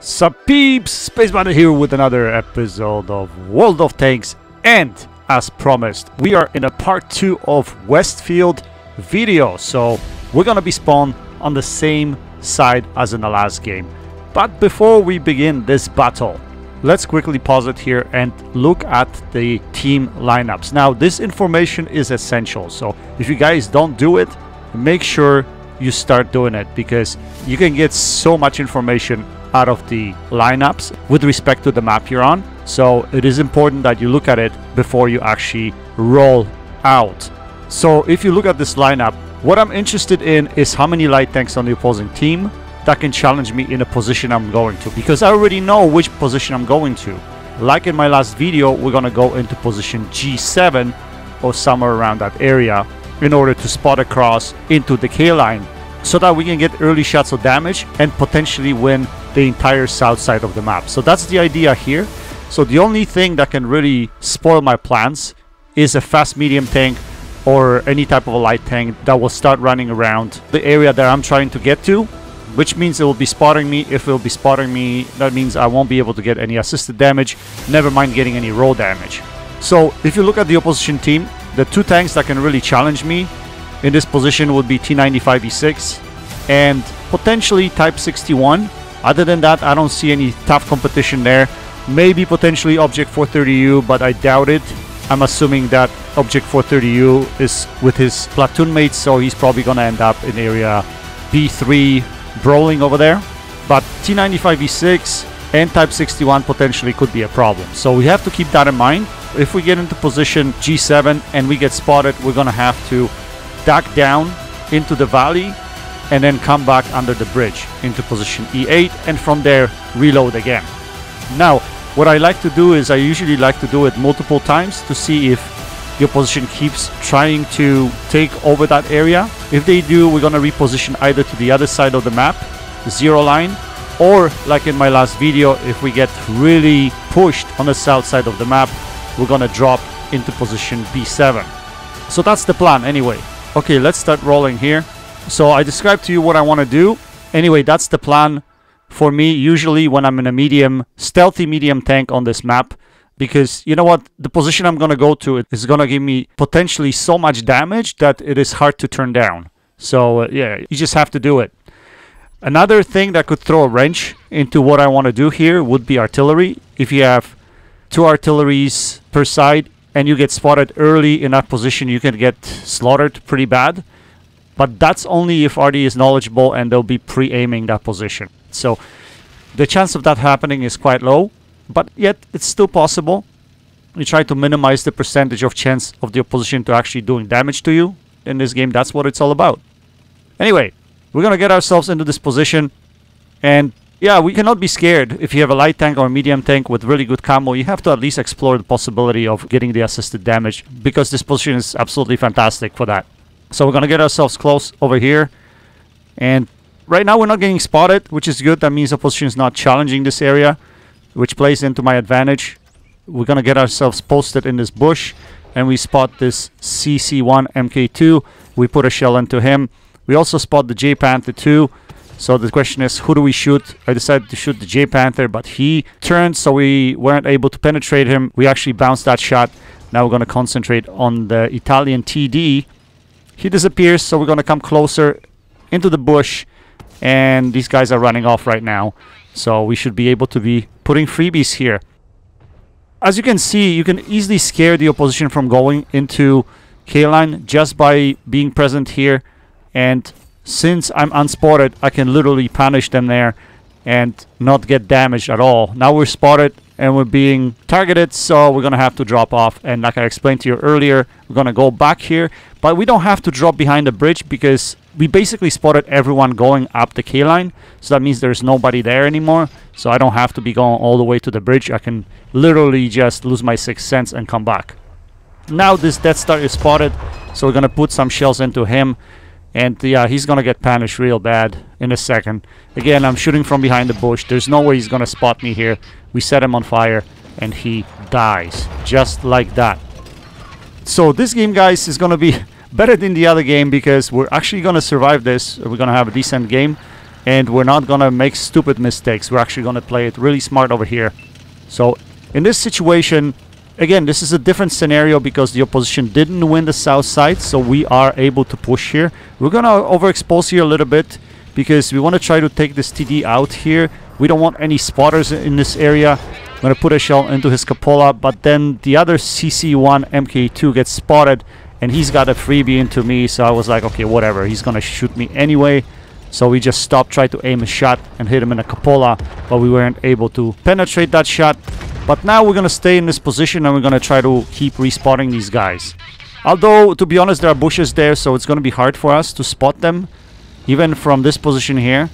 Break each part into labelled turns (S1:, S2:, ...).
S1: Sup peeps, Spaceman here with another episode of World of Tanks, and as promised we are in a part 2 of Westfield video, so we're gonna be spawned on the same side as in the last game. But before we begin this battle, let's quickly pause it here and look at the team lineups. Now this information is essential, so if you guys don't do it, make sure you start doing it, because you can get so much information out of the lineups with respect to the map you're on. So it is important that you look at it before you actually roll out. So if you look at this lineup, what I'm interested in is how many light tanks on the opposing team that can challenge me in a position I'm going to, because I already know which position I'm going to. Like in my last video, we're gonna go into position G7 or somewhere around that area in order to spot across into the K line, so that we can get early shots of damage and potentially win the entire south side of the map. So that's the idea here. So the only thing that can really spoil my plans is a fast medium tank or any type of a light tank that will start running around the area that I'm trying to get to, which means it will be spotting me. If it will be spotting me, that means I won't be able to get any assisted damage, never mind getting any raw damage. So if you look at the opposition team, the two tanks that can really challenge me in this position would be T95E6 and potentially Type 61. Other than that, I don't see any tough competition there. Maybe potentially Object 430U, but I doubt it. I'm assuming that Object 430U is with his platoon mates, so he's probably gonna end up in area B3 brawling over there. But T95E6 and Type 61 potentially could be a problem, so we have to keep that in mind. If we get into position G7 and we get spotted, we're gonna have to duck down into the valley and then come back under the bridge into position E8, and from there reload again. Now what I like to do is I usually like to do it multiple times to see if the opposition keeps trying to take over that area. If they do, we're gonna reposition either to the other side of the map, zero line, or like in my last video, if we get really pushed on the south side of the map, we're gonna drop into position B7. So that's the plan anyway. Okay, let's start rolling here. So I described to you what I want to do. Anyway, that's the plan for me usually when I'm in a medium, stealthy medium tank on this map, because you know what, the position I'm going to go to is going to give me potentially so much damage that it is hard to turn down. So yeah, you just have to do it. Another thing that could throw a wrench into what I want to do here would be artillery. If you have two artilleries per side and you get spotted early in that position, you can get slaughtered pretty bad. But that's only if RD is knowledgeable and they'll be pre-aiming that position. So the chance of that happening is quite low, but yet it's still possible. You try to minimize the percentage of chance of the opposition to actually doing damage to you. In this game, that's what it's all about. Anyway, we're gonna get ourselves into this position, and yeah, we cannot be scared. If you have a light tank or a medium tank with really good camo, you have to at least explore the possibility of getting the assisted damage, because this position is absolutely fantastic for that. So we're gonna get ourselves close over here, and right now we're not getting spotted, which is good. That means opposition is not challenging this area, which plays into my advantage. We're gonna get ourselves posted in this bush, and we spot this CC1 MK2. We put a shell into him. We also spot the J Panther 2. So the question is, who do we shoot? I decided to shoot the J Panther, but he turned, so we weren't able to penetrate him. We actually bounced that shot. Now we're gonna concentrate on the Italian TD. He disappears, so we're going to come closer into the bush, and these guys are running off right now, so we should be able to be putting freebies here. As you can see, you can easily scare the opposition from going into K-line just by being present here, and since I'm unspotted, I can literally punish them there and not get damaged at all. Now we're spotted and we're being targeted, so we're gonna have to drop off, and like I explained to you earlier, we're gonna go back here, but we don't have to drop behind the bridge because we basically spotted everyone going up the K line, so that means there's nobody there anymore, so I don't have to be going all the way to the bridge. I can literally just lose my sixth sense and come back. Now this Death Star is spotted, so we're gonna put some shells into him, and yeah, he's gonna get punished real bad in a second. Again, I'm shooting from behind the bush. There's no way he's gonna spot me here. We set him on fire and he dies just like that. So this game, guys, is gonna be better than the other game because we're actually gonna survive this. We're gonna have a decent game. and we're not gonna make stupid mistakes. We're actually gonna play it really smart over here. So in this situation, again, this is a different scenario because the opposition didn't win the south side, so we are able to push here. We're gonna overexpose here a little bit because we want to try to take this TD out here. We don't want any spotters in this area. I'm gonna put a shell into his cupola, but then the other CC1 MK2 gets spotted and he's got a freebie into me, so I was like, okay, whatever, he's gonna shoot me anyway. So we just stopped, tried to aim a shot and hit him in a cupola, but we weren't able to penetrate that shot. But now we're gonna stay in this position and we're gonna try to keep respotting these guys. Although, to be honest, there are bushes there, so it's gonna be hard for us to spot them, even from this position here.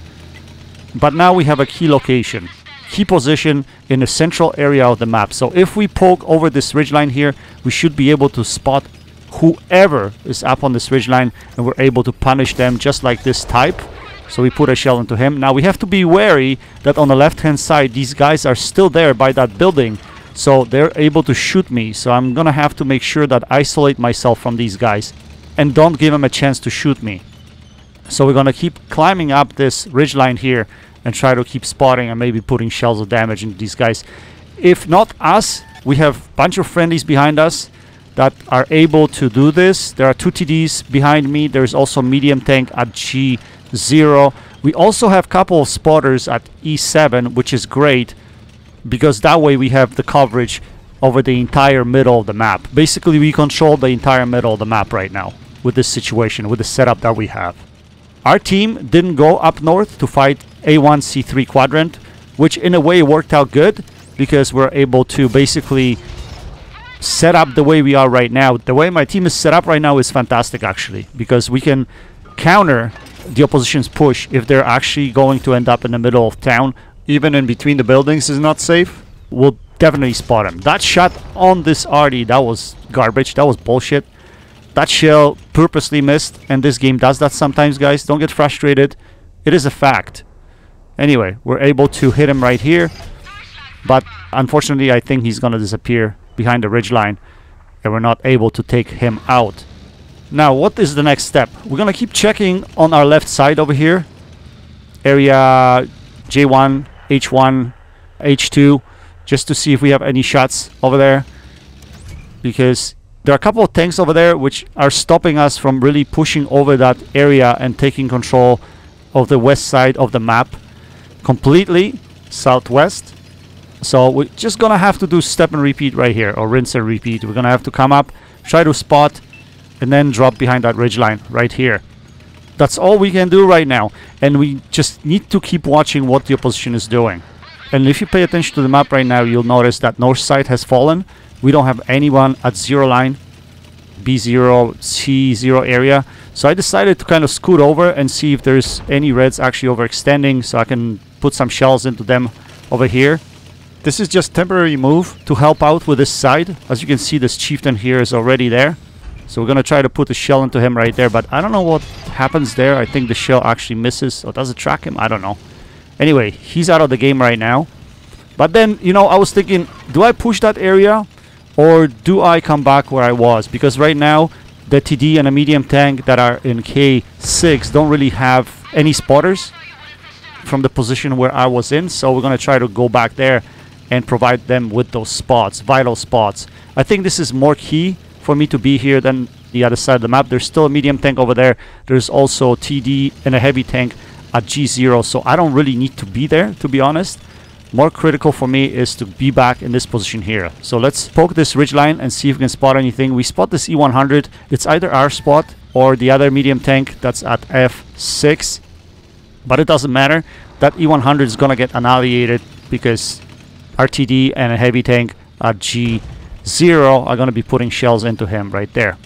S1: But now we have a key location, key position in the central area of the map. So if we poke over this ridgeline here, we should be able to spot whoever is up on this ridgeline, and we're able to punish them just like this type. So we put a shell into him. Now we have to be wary that on the left hand side these guys are still there by that building, so they're able to shoot me. So I'm gonna have to make sure that I isolate myself from these guys and don't give them a chance to shoot me. So we're gonna keep climbing up this ridgeline here and try to keep spotting and maybe putting shells of damage into these guys. If not us, we have a bunch of friendlies behind us that are able to do this. There are 2 TDs behind me. There's also medium tank at G0. We also have a couple of spotters at E7, which is great because that way we have the coverage over the entire middle of the map. Basically, we control the entire middle of the map right now with this situation, with the setup that we have. Our team didn't go up north to fight A1 C3 quadrant, which in a way worked out good because we're able to basically set up the way we are right now. The way my team is set up right now is fantastic actually, because we can counter the opposition's push if they're actually going to end up in the middle of town. Even in between the buildings is not safe. We'll definitely spot him. That shot on this RD, that was garbage. That was bullshit. That shell purposely missed, and this game does that sometimes, guys. Don't get frustrated. It is a fact. Anyway, we're able to hit him right here, but unfortunately I think he's gonna disappear behind the ridgeline and we're not able to take him out. Now what is the next step? We're gonna keep checking on our left side over here, area J1, H1, H2, just to see if we have any shots over there, because there are a couple of tanks over there which are stopping us from really pushing over that area and taking control of the west side of the map completely, southwest. So we're just gonna have to do step and repeat right here, or rinse and repeat. We're gonna have to come up, try to spot, and then drop behind that ridgeline right here. That's all we can do right now, and we just need to keep watching what the opposition is doing. And if you pay attention to the map right now, you'll notice that north side has fallen. We don't have anyone at 0 line, B0, C0 area. So I decided to kind of scoot over and see if there's any reds actually overextending, so I can put some shells into them over here. This is just temporary move to help out with this side. As you can see, this chieftain here is already there. So we're going to try to put a shell into him right there, but I don't know what happens there. I think the shell actually misses, or does it track him? I don't know. Anyway, he's out of the game right now. But then, you know, I was thinking, do I push that area or do I come back where I was? Because right now, the TD and a medium tank that are in K6 don't really have any spotters from the position where I was in. So we're going to try to go back there and provide them with those spots, vital spots. I think this is more key for me to be here than the other side of the map. There's still a medium tank over there. There's also TD and a heavy tank at G0, so I don't really need to be there, to be honest. More critical for me is to be back in this position here. So let's poke this ridgeline and see if we can spot anything. We spot this E100. It's either our spot or the other medium tank that's at F6, but it doesn't matter. That E100 is gonna get annihilated because RTD and a heavy tank at G0 are going to be putting shells into him right there.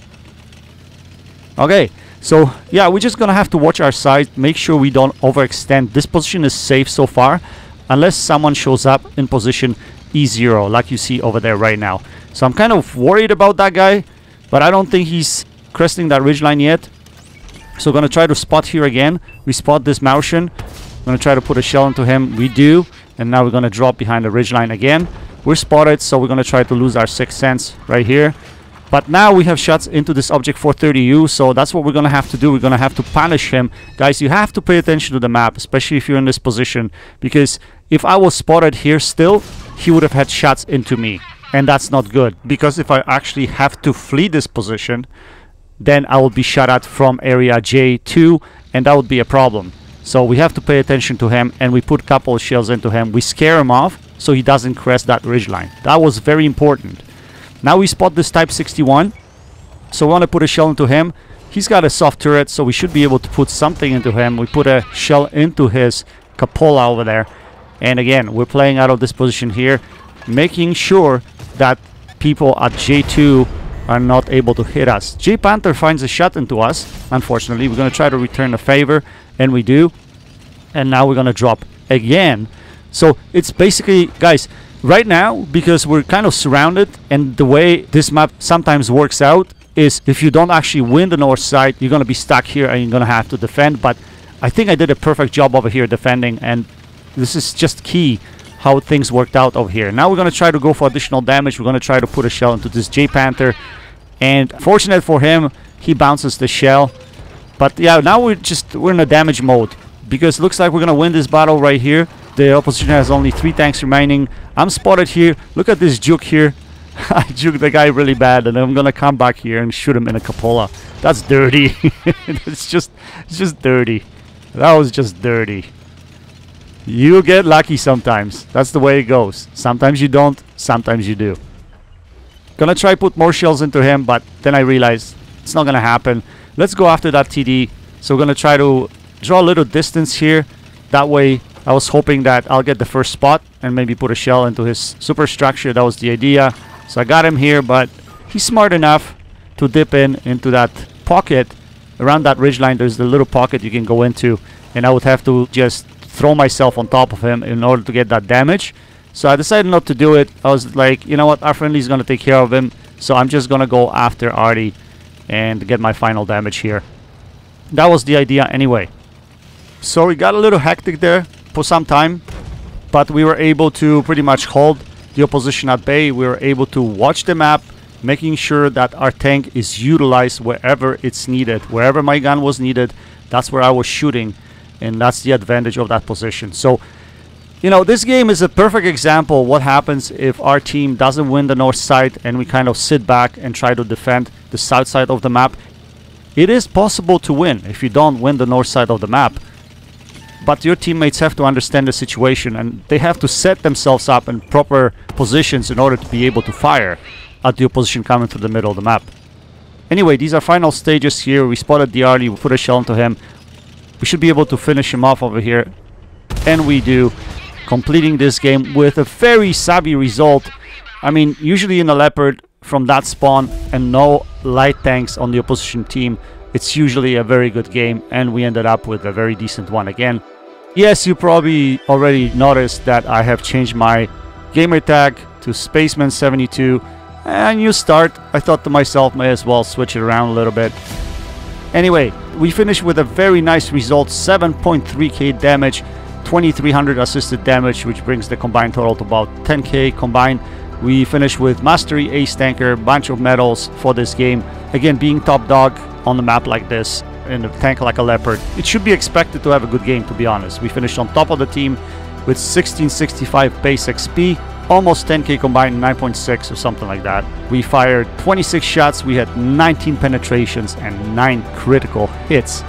S1: Okay, so yeah, we're just going to have to watch our side, make sure we don't overextend. This position is safe so far, unless someone shows up in position E0, like you see over there right now. So I'm kind of worried about that guy, but I don't think he's cresting that ridgeline yet. So we're going to try to spot here again. We spot this Martian. I'm going to try to put a shell into him. We do. And now we're going to drop behind the ridgeline again. We're spotted, so we're going to try to lose our 6th sense right here. But now we have shots into this object 430U, so that's what we're going to have to do. We're going to have to punish him. Guys, you have to pay attention to the map, especially if you're in this position, because if I was spotted here still, he would have had shots into me, and that's not good, because if I actually have to flee this position, then I will be shot at from area J2, and that would be a problem. So we have to pay attention to him, and we put a couple of shells into him. We scare him off so he doesn't crest that ridgeline. That was very important. Now we spot this Type 61, so we want to put a shell into him. He's got a soft turret, so we should be able to put something into him. We put a shell into his cupola over there, and again, we're playing out of this position here, making sure that people at J2 are not able to hit us. J Panther finds a shot into us. Unfortunately, we're going to try to return a favor, and we do. And now we're going to drop again. So it's basically, guys, right now, because we're kind of surrounded, and the way this map sometimes works out is if you don't actually win the north side, you're going to be stuck here and you're going to have to defend. But I think I did a perfect job over here defending, and this is just key how things worked out over here. Now we're going to try to go for additional damage. We're going to try to put a shell into this J Panther, and fortunate for him, he bounces the shell. But yeah, now we're in a damage mode, because it looks like we're going to win this battle right here. The opposition has only 3 tanks remaining. I'm spotted here. Look at this juke here. I juked the guy really bad, and I'm going to come back here and shoot him in a cupola. That's dirty. it's just dirty. That was just dirty. You get lucky sometimes. That's the way it goes. Sometimes you don't, sometimes you do. Gonna try put more shells into him, but then I realized it's not gonna happen. Let's go after that TD. So we're gonna try to draw a little distance here. That way, I was hoping that I'll get the first spot and maybe put a shell into his superstructure. That was the idea. So I got him here, but he's smart enough to dip into that pocket. Around that ridgeline, there's the little pocket you can go into, and I would have to just throw myself on top of him in order to get that damage. So I decided not to do it. I was like, you know what, our friendly is going to take care of him, so I'm just going to go after Artie and get my final damage here. That was the idea anyway. So we got a little hectic there for some time, but we were able to pretty much hold the opposition at bay. We were able to watch the map, making sure that our tank is utilized wherever it's needed. Wherever my gun was needed, that's where I was shooting, and that's the advantage of that position. So, you know, this game is a perfect example of what happens if our team doesn't win the north side and we kind of sit back and try to defend the south side of the map. It is possible to win if you don't win the north side of the map, but your teammates have to understand the situation, and they have to set themselves up in proper positions in order to be able to fire at the opposition coming through the middle of the map. Anyway, these are final stages here. We spotted the Artie, we put a shell into him. We should be able to finish him off over here, and we do, completing this game with a very savvy result. I mean, usually in a Leopard, from that spawn and no light tanks on the opposition team, it's usually a very good game, and we ended up with a very decent one again. Yes, you probably already noticed that I have changed my gamer tag to Spaceman72. A new start. I thought to myself, may as well switch it around a little bit. Anyway, we finished with a very nice result, 7.3k damage, 2300 assisted damage, which brings the combined total to about 10k combined. We finished with Mastery, Ace Tanker, bunch of medals for this game. Again, being top dog on the map like this, in a tank like a Leopard, it should be expected to have a good game, to be honest. We finished on top of the team with 1665 base XP, almost 10k combined, 9.6 or something like that. We fired 26 shots, we had 19 penetrations and 9 critical hits.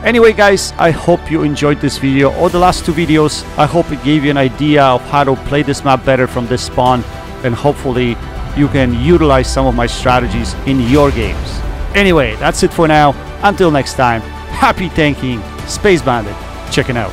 S1: Anyway guys, I hope you enjoyed this video, or the last 2 videos. I hope it gave you an idea of how to play this map better from this spawn, and hopefully you can utilize some of my strategies in your games. Anyway, that's it for now. Until next time, happy tanking, Space Bandit, checking out.